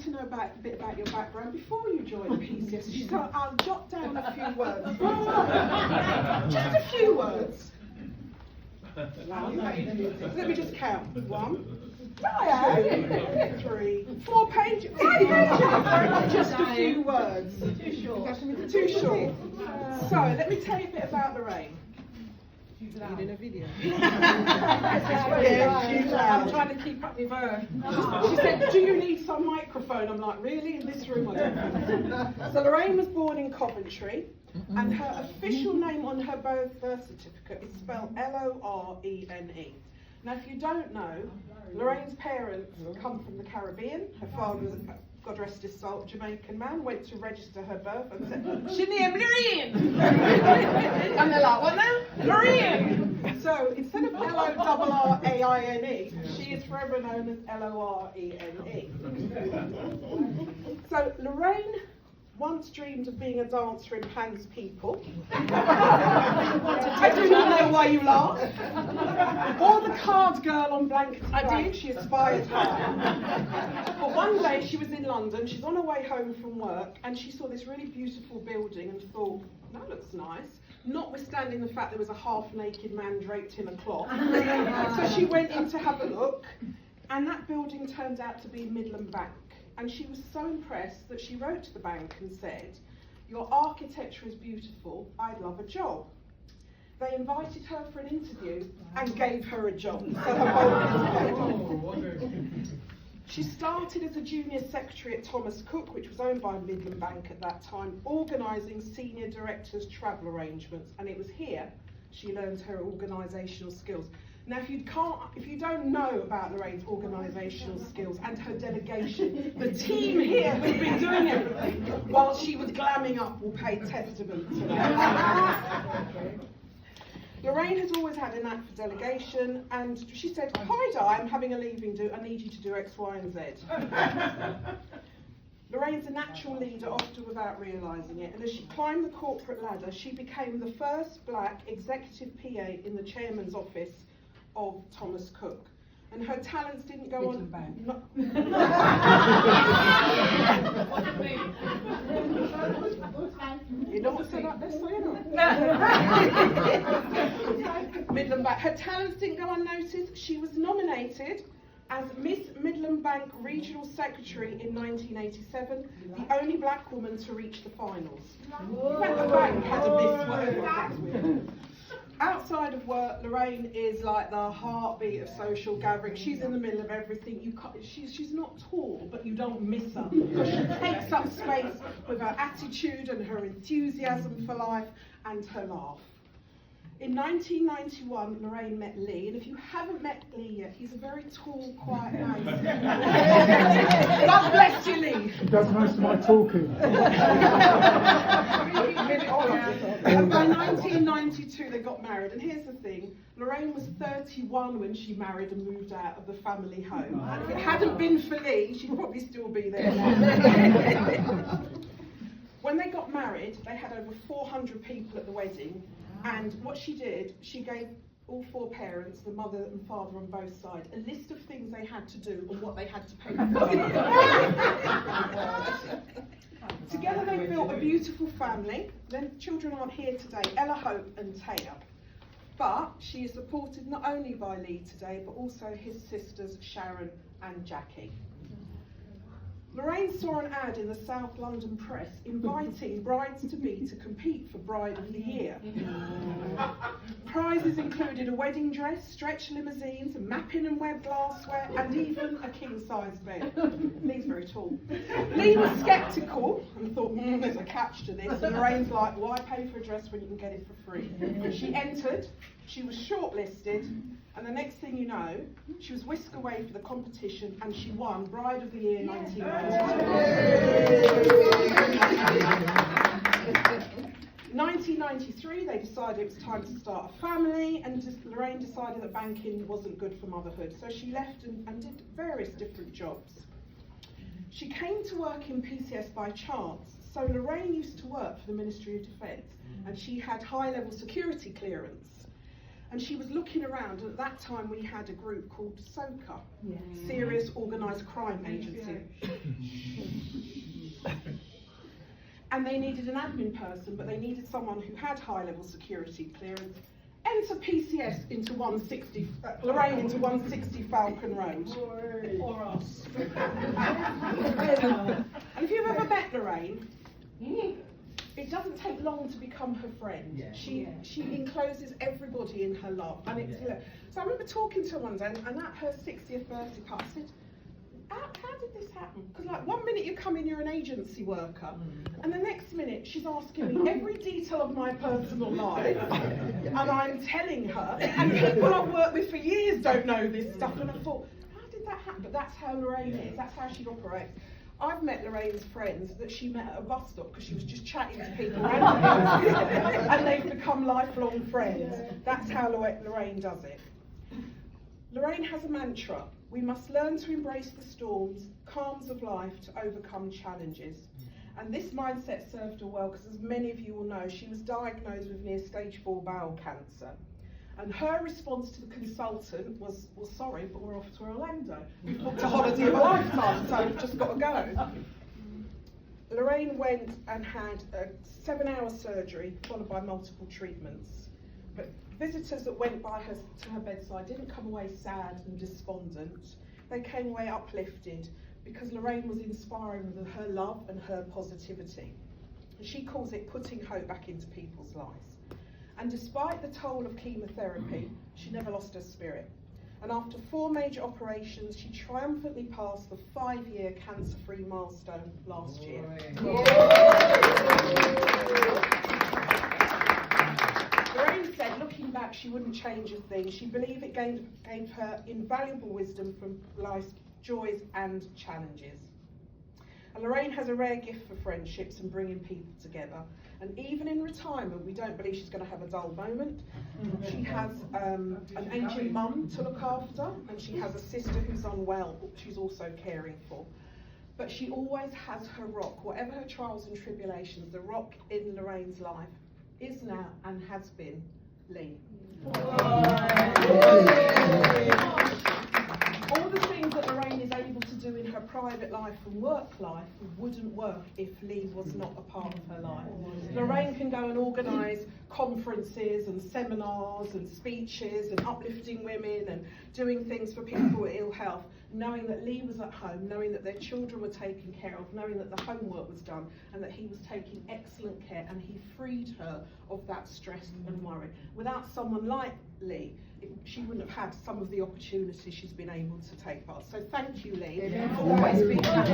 To know a bit about your background before you joined PCS. She said, I'll jot down a few words. Just a few words. Let me just count. 1, 3, 4 pages. Just a few words. Too short. So let me tell you a bit about Lorraine. In a video. I'm trying to keep up with her. She said, do you need some microphone? I'm like, really? In this room? I don't think so. So Lorraine was born in Coventry, and her official name on her birth certificate is spelled Lorene. Now, if you don't know, Lorraine's parents come from the Caribbean. Her father was, God rest his soul, a Jamaican man, went to register her birth and said, she named Lorraine! And they're like, what now? Lorraine! So instead of Lorraine, she is forever known as Lorene. So Lorraine once dreamed of being a dancer in Pan's People. I do not know why you laugh. Or the card girl on Blankety Blank. She aspired high. But one day she was in London, she's on her way home from work, and she saw this really beautiful building and thought, that looks nice. Notwithstanding the fact there was a half-naked man draped in a cloth. So she went in to have a look, and that building turned out to be Midland Bank. And she was so impressed that she wrote to the bank and said, your architecture is beautiful, I'd love a job. They invited her for an interview and gave her a job. So her boldness. She started as a junior secretary at Thomas Cook, which was owned by Midland Bank at that time, organising senior directors' travel arrangements. And it was here she learned her organisational skills. Now, if you don't know about Lorraine's organisational skills and her delegation, the team here who've been doing everything while she was glamming up will pay testament to that. Lorraine has always had a knack for delegation, and she said, hi Di, I'm having a leaving do, I need you to do X, Y and Z. Lorraine's a natural leader, often without realising it, and as she climbed the corporate ladder, she became the first black executive PA in the chairman's office of Thomas Cook. And her talents didn't go on. You don't want to say like this, so you know. Midland Bank. Her talents didn't go unnoticed. She was nominated as Miss Midland Bank Regional Secretary in 1987, the only black woman to reach the finals. In fact, the bank had a Miss whatever. Outside of work, Lorraine is like the heartbeat of social gathering. She's in the middle of everything. She's not tall, but you don't miss her. Because she takes up space with her attitude and her enthusiasm for life and her laugh. In 1991, Lorraine met Lee, and if you haven't met Lee yet, he's a very tall, quiet man. God bless you, Lee. He does most of my talking. And by 1992, they got married. And here's the thing, Lorraine was 31 when she married and moved out of the family home. And if it hadn't been for Lee, she'd probably still be there now. When they got married, they had over 400 people at the wedding. And what she did, she gave all 4 parents, the mother and father on both sides, a list of things they had to do and what they had to pay for. Together they built a beautiful family. Their children aren't here today, Ella, Hope and Taya. But she is supported not only by Lee today, but also his sisters Sharon and Jackie. Lorraine saw an ad in the South London Press inviting brides-to-be to compete for Bride of the Year. Prizes included a wedding dress, stretch limousines, mapping and web glassware, and even a king-size bed. Lee's very tall. Lee was sceptical and thought, there's a catch to this. And Lorraine's like, why pay for a dress when you can get it for free? She entered, she was shortlisted, and the next thing you know, she was whisked away for the competition and she won Bride of the Year 1992. 1993, they decided it was time to start a family, and Lorraine decided that banking wasn't good for motherhood, so she left and did various different jobs. She came to work in PCS by chance. So Lorraine used to work for the Ministry of Defence, and she had high-level security clearance. And she was looking around, and at that time we had a group called SOCA, Serious Organised Crime Agency. And they needed an admin person, but they needed someone who had high-level security clearance. Enter PCS into 160, Lorraine into 160 Falcon Road. Or us. And if you've ever met Lorraine, it doesn't take long to become her friend. She encloses everybody in her love, and it's so I remember talking to her one day, and at her 60th birthday party, I said, how did this happen? Because like 1 minute you come in, you're an agency worker, and the next minute she's asking me every detail of my personal life, and I'm telling her, and people I've worked with for years don't know this stuff, and I thought, how did that happen? But that's how Lorraine is, that's how she operates. I've met Lorraine's friends that she met at a bus stop because she was just chatting to people randomly, and they've become lifelong friends. That's how Lorraine does it. Lorraine has a mantra: we must learn to embrace the storms, calms of life to overcome challenges. And this mindset served her well because, as many of you will know, she was diagnosed with near stage 4 bowel cancer. And her response to the consultant was, well, sorry, but we're off to Orlando. We've booked a holiday of a lifetime, so we've just got to go. Lorraine went and had a 7-hour surgery followed by multiple treatments. But visitors that went by her to her bedside didn't come away sad and despondent. They came away uplifted because Lorraine was inspiring with her love and her positivity. She calls it putting hope back into people's lives. And despite the toll of chemotherapy, she never lost her spirit. And after 4 major operations, she triumphantly passed the 5-year cancer-free milestone last year. Lorraine said, looking back, she wouldn't change a thing. She believed it gave her invaluable wisdom from life's joys and challenges. And Lorraine has a rare gift for friendships and bringing people together. And even in retirement, we don't believe she's going to have a dull moment. She has an aging mum to look after, and she has a sister who's unwell, she's also caring for. But she always has her rock. Whatever her trials and tribulations, the rock in Lorraine's life is now and has been Lee. All the things that Lorraine is able to do in her private life and work life wouldn't work if Lee was not a part of her life. Lorraine can go and organise conferences and seminars and speeches and uplifting women and doing things for people with ill health, knowing that Lee was at home, knowing that their children were taken care of, knowing that the homework was done and that he was taking excellent care, and he freed her of that stress and worry. Without someone like Lee, she wouldn't have had some of the opportunities she's been able to take part. So thank you, Lee, for always being that.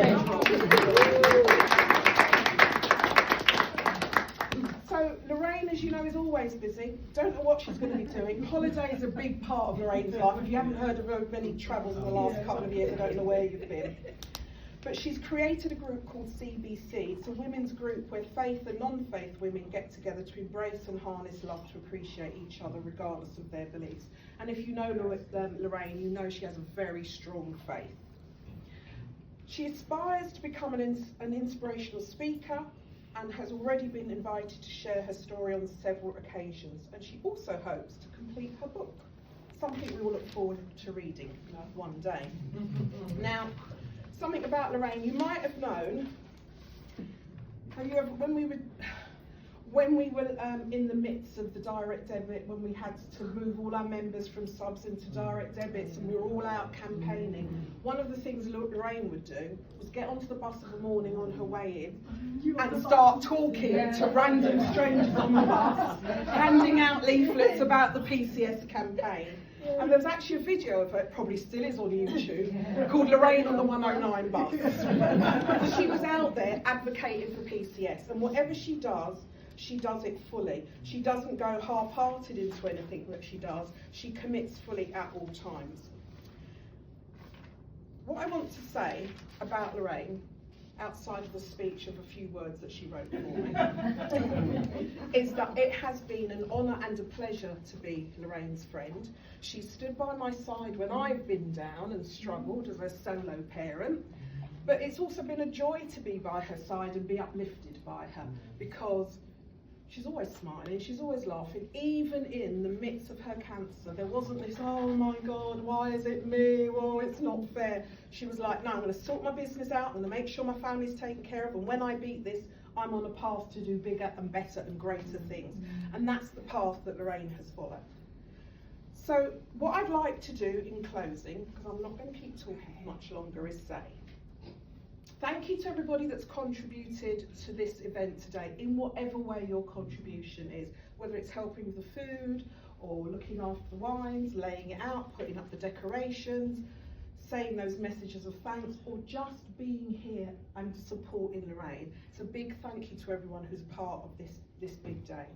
So Lorraine, as you know, is always busy. Don't know what she's going to be doing. Holiday is a big part of Lorraine's life. If you haven't heard of her many travels in the last couple of years, I don't know where you've been. But she's created a group called CBC. It's a women's group where faith and non-faith women get together to embrace and harness love to appreciate each other regardless of their beliefs. And if you know Lorraine, you know she has a very strong faith. She aspires to become an inspirational speaker and has already been invited to share her story on several occasions. And she also hopes to complete her book, something we will look forward to reading one day. Now, something about Lorraine you might have known. Have you ever, when we were in the midst of the direct debit, when we had to move all our members from subs into direct debits and we were all out campaigning, one of the things Lorraine would do was get onto the bus in the morning on her way in and start talking to random strangers on the bus, handing out leaflets about the PCS campaign. And there was actually a video of her, it probably still is on YouTube, called Lorraine on the 109 bus. So she was out there advocating for PCS, and whatever she does it fully. She doesn't go half-hearted into anything that she does. She commits fully at all times. What I want to say about Lorraine, outside of the speech of a few words that she wrote for me, is that it has been an honour and a pleasure to be Lorraine's friend. She stood by my side when I've been down and struggled as a solo parent, but it's also been a joy to be by her side and be uplifted by her, because she's always smiling, she's always laughing, even in the midst of her cancer. There wasn't this, oh my God, why is it me? Well, it's not fair. She was like, no, I'm going to sort my business out, I'm going to make sure my family's taken care of, and when I beat this, I'm on a path to do bigger and better and greater things. And that's the path that Lorraine has followed. So what I'd like to do in closing, because I'm not going to keep talking much longer, is say thank you to everybody that's contributed to this event today, in whatever way your contribution is, whether it's helping with the food, or looking after the wines, laying it out, putting up the decorations, saying those messages of thanks, or just being here and supporting Lorraine. It's a big thank you to everyone who's part of this big day.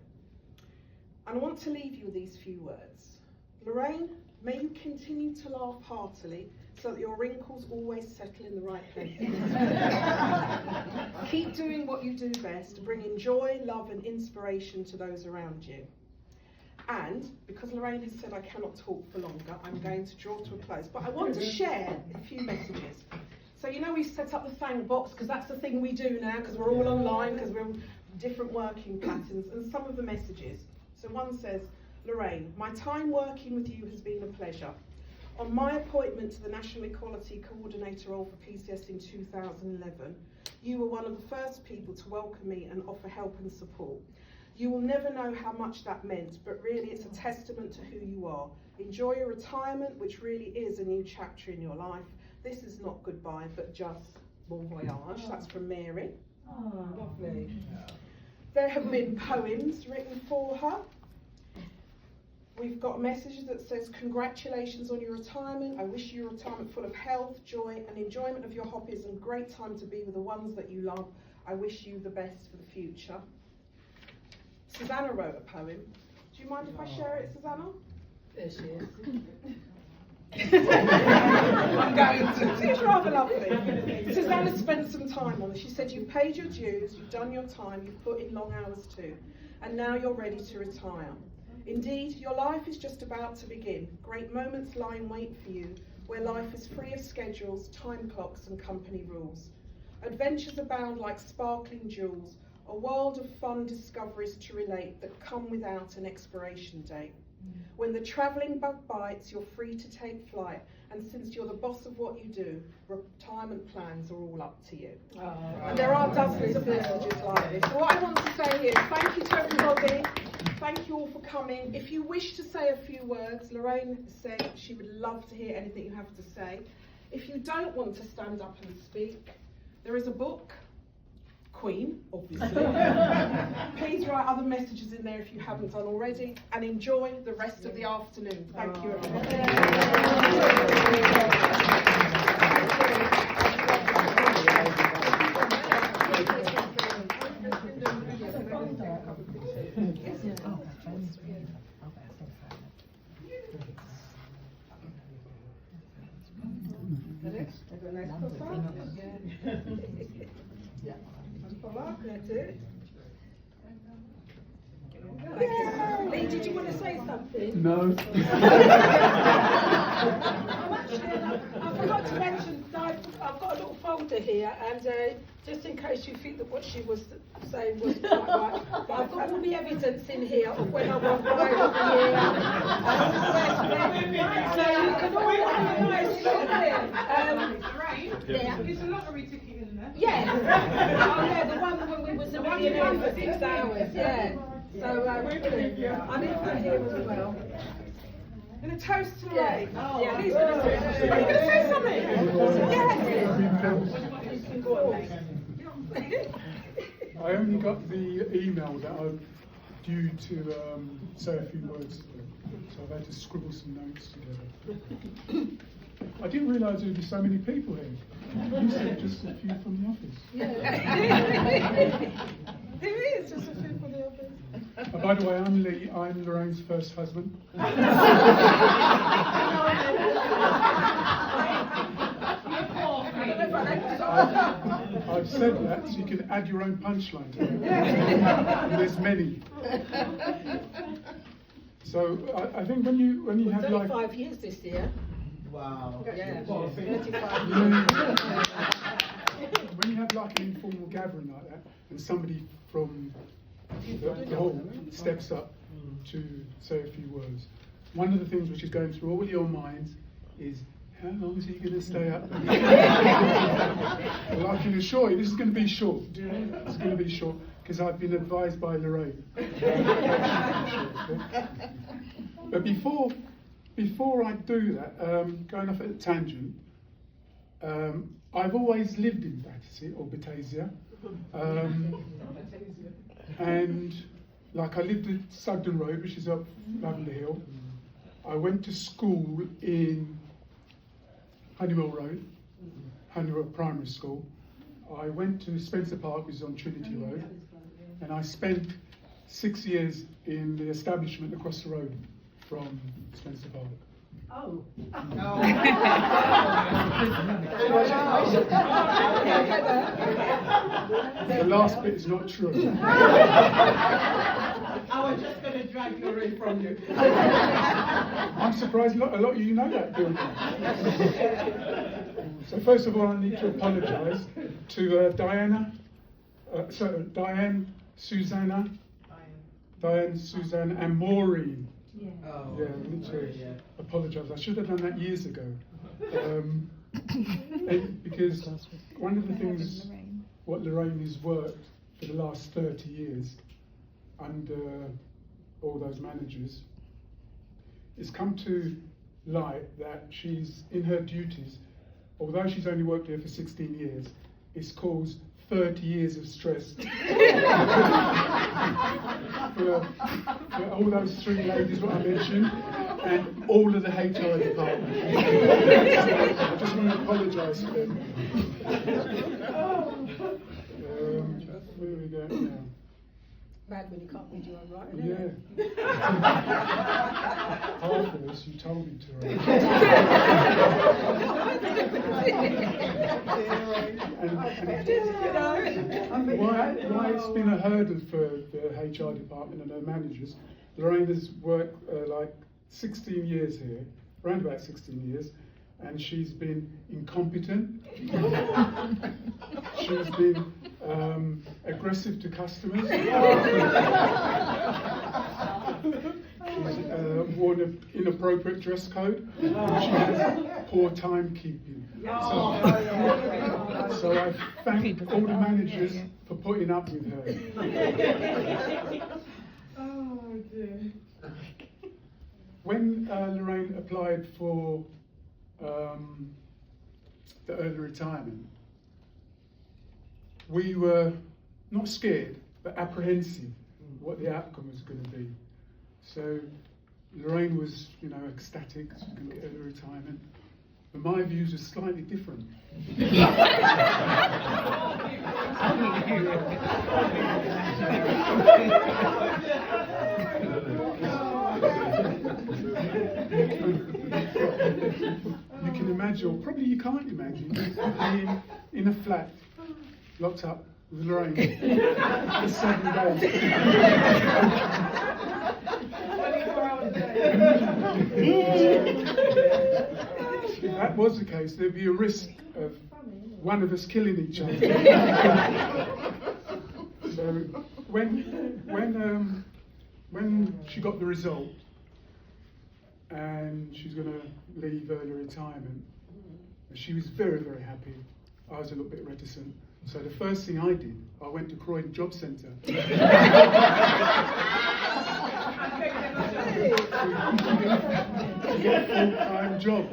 And I want to leave you with these few words. Lorraine, may you continue to laugh heartily so that your wrinkles always settle in the right place. Keep doing what you do best, bringing joy, love and inspiration to those around you. And because Lorraine has said I cannot talk for longer, I'm going to draw to a close. But I want to share a few messages. So you know we've set up the thank box, because that's the thing we do now, because we're all online, because we're different working patterns, and some of the messages. So one says, Lorraine, my time working with you has been a pleasure. On my appointment to the National Equality Coordinator role for PCS in 2011, you were one of the first people to welcome me and offer help and support. You will never know how much that meant, but really it's a testament to who you are. Enjoy your retirement, which really is a new chapter in your life. This is not goodbye, but just bon voyage. That's from Mary. Oh, lovely. There have been poems written for her. We've got a message that says, congratulations on your retirement. I wish you a retirement full of health, joy and enjoyment of your hobbies and great time to be with the ones that you love. I wish you the best for the future. Susanna wrote a poem. Do you mind if I share it, Susanna? There she is. I'm going to. It's rather lovely. Susanna spent some time on it. She said, you've paid your dues, you've done your time, you've put in long hours too, and now you're ready to retire. Indeed, your life is just about to begin. Great moments lie in wait for you, where life is free of schedules, time clocks and company rules. Adventures abound like sparkling jewels, a world of fun discoveries to relate that come without an expiration date. When the travelling bug bites, you're free to take flight, and since you're the boss of what you do, retirement plans are all up to you. Oh, And there are dozens of messages like this. So what I want to say is thank you to everybody. Thank you all for coming. If you wish to say a few words, Lorraine said she would love to hear anything you have to say. If you don't want to stand up and speak, there is a book, Queen, obviously. Please write other messages in there if you haven't done already, and enjoy the rest of the afternoon. Thank you, That's it. Lee, did you want to say something? No. I forgot to mention, I've got a little folder here, and just in case you think that what she was saying was quite right, but I've got all the evidence in here of when I walked away from here. So you can all organise Yeah. There's a lottery ticket in there. Yeah. Oh yeah, the one when we was in for 6 hours, yeah. So I'm in for here as well. Going to toast to Lorraine. Yeah. Yeah. Please, are you going to say something? Yes. I only got the email that I'm due to say a few words to, so I've had to scribble some notes together. I didn't realise there'd be so many people here. You said just a few from the office. Yeah. Who is just a few from the office? By the way, I'm Lee. I'm Lorraine's first husband. I've said that so you can add your own punchline to it. There's many. So I think when you have like 35 years this year. Wow. Yeah. 35 when you have like an informal gathering like that, and somebody from the hall steps up to say a few words. One of the things which is going through all your minds is, how long is he going to stay up? Well, I can assure you, this is going to be short. It's going to be short, because I've been advised by Lorraine. But before I do that, going off at a tangent, I've always lived in Battersea, or Batasia. And like I lived at Sugden Road, which is up Lavender Hill. I went to school in Honeywell Road, Honeywell Primary School. I went to Spencer Park, which is on Trinity Road, and I spent 6 years in the establishment across the road from Spencer Park. Oh. The last bit is not true. I was just going to drag Lorraine from you. I'm surprised a lot of you know that, don't you? So first of all, I need to apologise to Diane, Susanna, and Maureen. Yeah. Oh. Yeah, I need to apologise. I should have done that years ago. Because one of the things what Lorraine has worked for the last 30 years under all those managers, it's come to light that she's in her duties, although she's only worked here for 16 years, it's caused 30 years of stress for all those three ladies what I mentioned, and all of the HR department. I just want to apologise to them. Where are we going now? Bad when you can't read your own writing, Yeah. isn't Half of us, you told me to write. Why it's been a hurdle for the HR department and their managers. Lorraine has worked like 16 years here, around about 16 years, and she's been incompetent. She's been aggressive to customers. She's worn an inappropriate dress code. She has poor timekeeping. So I thank all the managers for putting up with her. Oh dear. When Lorraine applied for the early retirement, we were not scared, but apprehensive what the outcome was going to be. So Lorraine was, ecstatic, she was going to get early retirement. But my views were slightly different. You can imagine, or probably you can't imagine, being in a flat, locked up with Lorraine for 7 days. 24 hours a day. If that was the case, there'd be a risk of one of us killing each other. So when she got the result and she's going to leave early retirement, she was very, very happy. I was a little bit reticent. So the first thing I did, I went to Croydon Job Centre. To get a full-time job.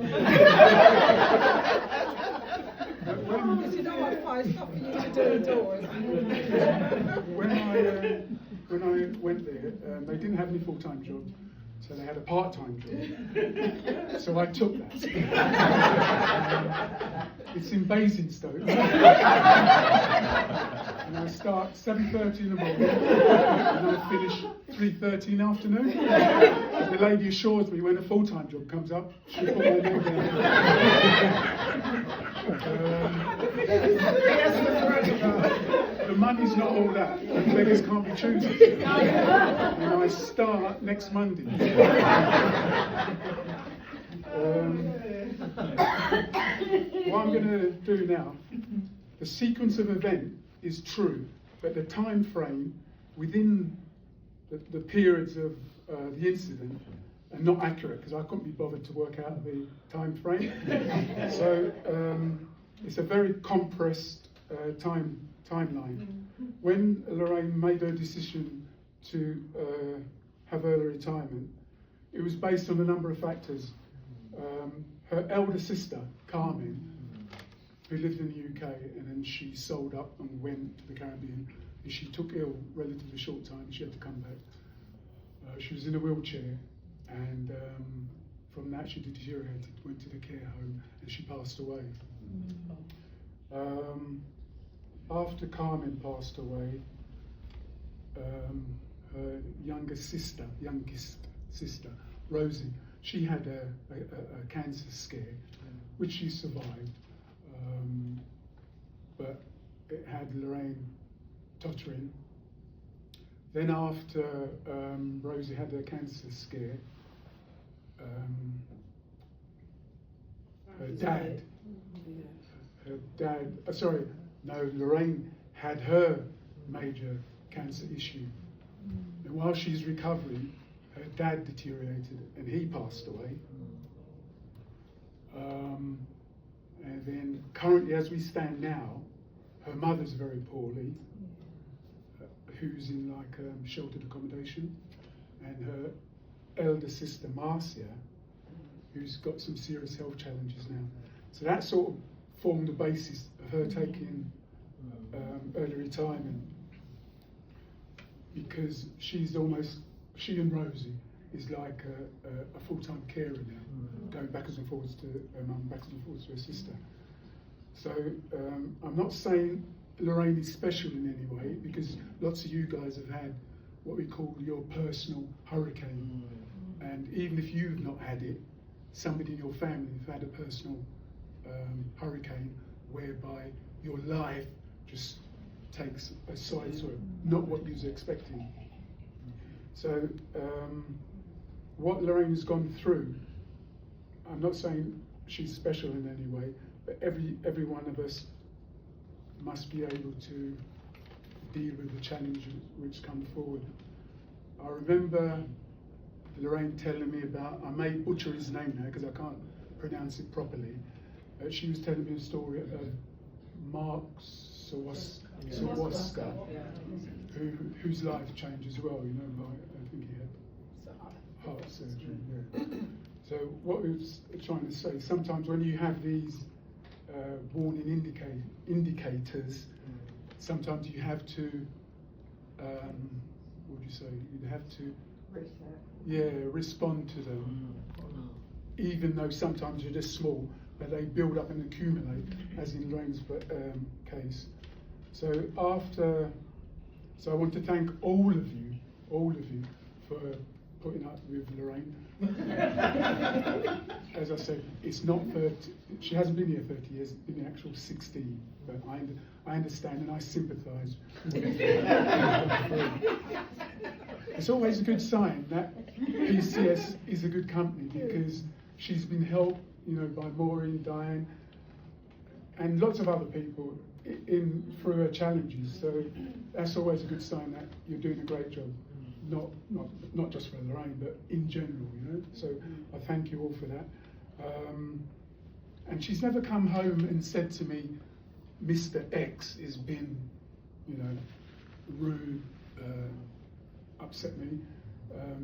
Because you don't want to find stuff for you to do indoors. When I went there, they didn't have any full-time job, so they had a part-time job. So I took that. It's in Basingstoke. And I start 7:30 in the morning, and I finish 3:30 in the afternoon. The lady assures me when a full-time job comes up, she'll put my name down. The money's not all that. Beggars can't be choosers. And I start next Monday. What I'm going to do now, the sequence of event is true, but the time frame within the periods of the incident are not accurate because I couldn't be bothered to work out the time frame. So it's a very compressed timeline. When Lorraine made her decision to have early retirement, it was based on a number of factors. Her elder sister, Carmen, who lived in the UK, and then she sold up and went to the Caribbean, and she took ill relatively short time, she had to come back. She was in a wheelchair, and from that she deteriorated, went to the care home, and she passed away. After Carmen passed away, her youngest sister, Rosie, she had a cancer scare, which she survived, but it had Lorraine tottering. Then after Rosie had her cancer scare, Lorraine had her major cancer issue. And while she's recovering, her dad deteriorated and he passed away. And then currently, as we stand now, her mother's very poorly, who's in like sheltered accommodation, and her elder sister Marcia, who's got some serious health challenges now. So that sort of formed the basis of her taking early retirement, because she and Rosie is like a full-time carer now, going backwards and forwards to her mum, backwards and forwards to her sister. So I'm not saying Lorraine is special in any way, because lots of you guys have had what we call your personal hurricane, and even if you've not had it, somebody in your family has had a personal hurricane whereby your life just takes a side sort of not what you was expecting. So what Lorraine has gone through, I'm not saying she's special in any way, but every one of us must be able to deal with the challenges which come forward. I remember Lorraine telling me about, I may butcher his name now because I can't pronounce it properly, she was telling me a story of Mark Sawaska, whose life changed as well, you know, by, I think he had heart surgery. Yeah. So what we was trying to say, sometimes when you have these warning indicators, sometimes you have to, what would you say, you have to respond to them, even though sometimes they're just small, but they build up and accumulate, as in Lorraine's case. So I want to thank all of you for putting up with Lorraine. As I said, it's not 30, she hasn't been here 30 years, been the actual 16, but I understand and I sympathise. It's always a good sign that PCS is a good company, because she's been helped, you know, by Maureen, Diane, and lots of other people through her challenges. So that's always a good sign that you're doing a great job. Not just for Lorraine, but in general, you know. So I thank you all for that. And she's never come home and said to me, Mr. X has been, you know, rude, upset me.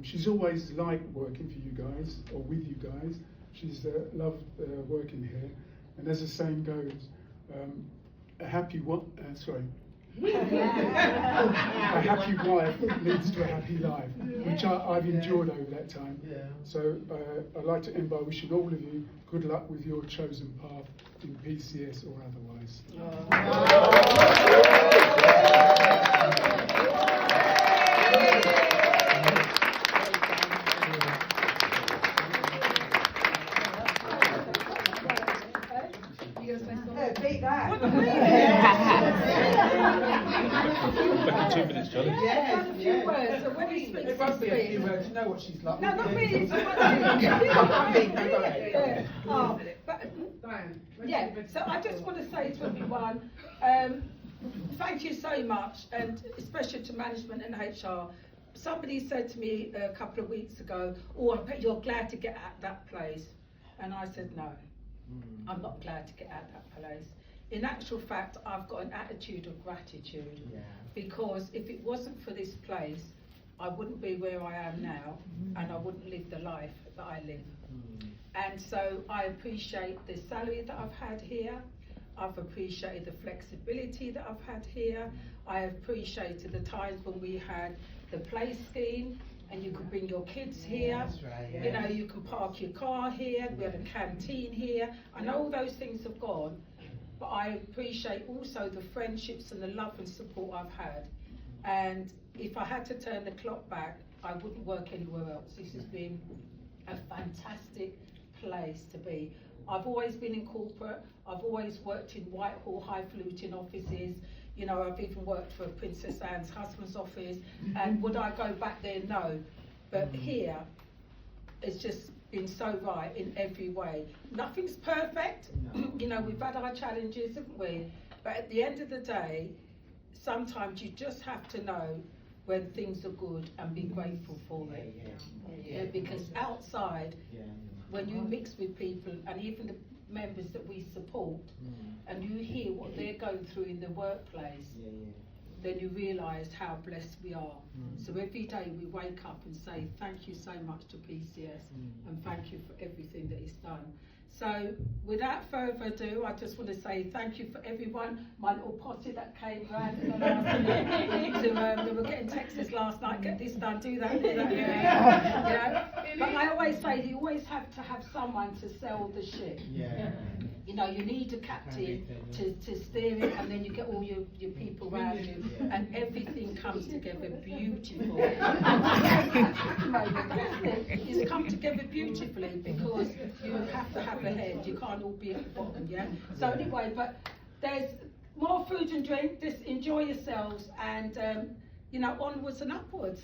She's always liked working for you guys, or with you guys. She's loved working here. And as the saying goes, a happy wife leads to a happy life, which I've endured over that time. So I'd like to end by wishing all of you good luck with your chosen path in PCS or otherwise. Beat that. Back in 2 minutes, Charlie. A few words, so when he speaks It must be a few words, you know what she's like. No, not really. It's but yeah, so I just want to say to everyone, thank you so much, and especially to management and HR. Somebody said to me a couple of weeks ago, oh, I bet you're glad to get at that place. And I said, no, I'm not glad to get at that place. In actual fact, I've got an attitude of gratitude, because if it wasn't for this place, I wouldn't be where I am now, and I wouldn't live the life that I live. And so I appreciate the salary that I've had here. I've appreciated the flexibility that I've had here. I appreciated the times when we had the play scheme and you could bring your kids here. That's right, You know, you can park your car here. We had a canteen here. I know all those things have gone, but I appreciate also the friendships and the love and support I've had. And if I had to turn the clock back, I wouldn't work anywhere else. This has been a fantastic place to be. I've always been in corporate. I've always worked in Whitehall highfalutin offices. You know, I've even worked for Princess Anne's husband's office. And would I go back there? No. But here, it's just been so right in every way. Nothing's perfect. No. You know, we've had our challenges, haven't we? But at the end of the day, sometimes you just have to know when things are good and be grateful for it. Yeah, because outside, when you mix with people and even the members that we support, and you hear what they're going through in the workplace, then you realise how blessed we are. So every day we wake up and say thank you so much to PCS and thank you for everything that is done. So without further ado, I just want to say thank you for everyone, my little posse that came round in the last minute. They were getting texts last night, get this done, do that, do that. You know? But I always say you always have to have someone to sell the ship. You know, you need a captain to steer it, and then you get all your people around you, and everything comes together beautifully. It's come together beautifully because you have to have a head. You can't all be at the bottom, yeah? So anyway, but there's more food and drink. Just enjoy yourselves, and you know, onwards and upwards.